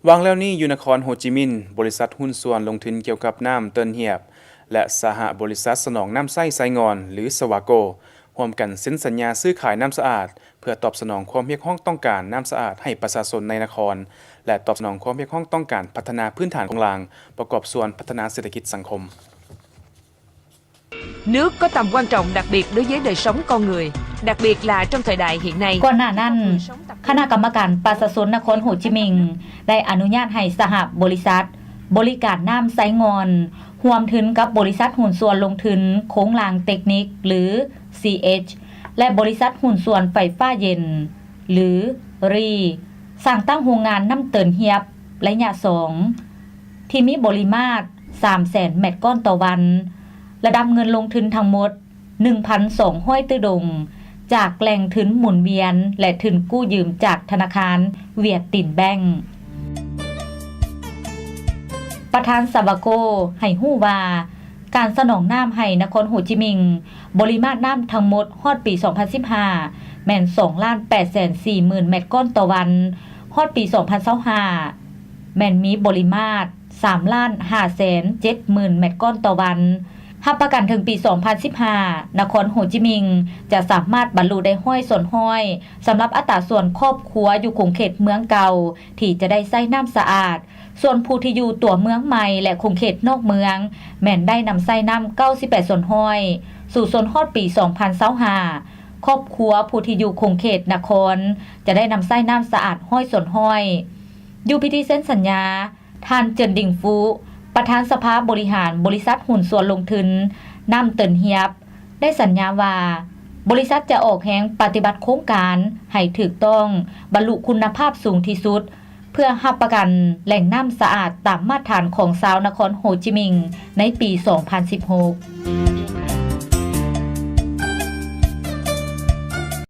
วางแล้วนี้อยู่นครโฮจิมินห์บริษัทหุ้นส่วนลงทุนเกี่ยวกับน้ำเติ้นเหียบและสหบริษัทสนองน้ำไส้ไซงอนหรือสวาโกร่วมกันเซ็นสัญญาซื้อขายน้ำสะอาดเพื่อตอบสนองความเรียกร้องต้องการน้ำสะอาดให้ประชาชนในนครและตอบสนองความเรียกร้องต้องการพัฒนาพื้นฐานของลางประกอบส่วนพัฒนาเศรษฐกิจสังคม Nước có tầm quan trọng đặc biệt đối với đời sống con người, đặc biệt là trong thời đại hiện nay. ก่อนหน้านั้นคณะกรรมการประชาชนนครโฮจิมินห์ได้อนุญาตให้สหบริษัทบริการน้ำไซงอนรวมถึงกับบริษัทหุ้นส่วนลงทุนโค้งลางเทคนิคหรือ CH และบริษัทหุ้นส่วนไฟฟ้าเย็นหรือ RE สร้างตั้งโรงงานน้ำเตินเหียบระยะ2ที่มีปริมาตร 300,000 เมตรก้อนต่อวันระดับเงินลงทุนทั้งหมด 1,200 ตื้อดงจากแหล่งทุนหมุนเวียนและทุนกู้ยืมจากธนาคารเวียดตินแบงก์ประธานสวาโกให้ฮู้ว่าการสนองน้ำให้นครโฮจิมินห์ปริมาตรน้ำทั้งหมดฮอดปี 2015 แม่น 2,840,000 เมตรก้อนต่อวันฮอดปี 2025 แม่นมีปริมาตร 3,570,000 เมตรก้อนต่อวันรับประกันถึงปี 2015 นครโฮจิมินห์จะสามารถบรรลุได้ห้อยส่วนห้อยสำหรับอัตราส่วนครอบครัวอยู่คงเขตเมืองเก่าที่จะได้ใช้น้ำสะอาดส่วนผู้ที่อยู่ตัวเมืองใหม่และคงเขตนอกเมืองแม่นได้นำใช้น้ำ98ส่วนห้อยสู่ส่วนฮอดปี 2025 ครอบครัวผู้ที่อยู่คงเขตนครจะได้นำใช้น้ำสะอาดห้อยส่วนห้อยอยู่พิธีเซ็นสัญญาท่านเจินดิงฟูประธานสภาบริหารบริษัทหุ้นส่วนลงทุนน้ำเตินเฮียบได้สัญญาว่าบริษัทจะออกแหงปฏิบัติโครงการให้ถูกต้องบรรลุคุณภาพสูงที่สุดเพื่อรับประกันแหล่งน้ำสะอาดตามมาตรฐานของชาวนครโฮจิมินห์ในปี 2016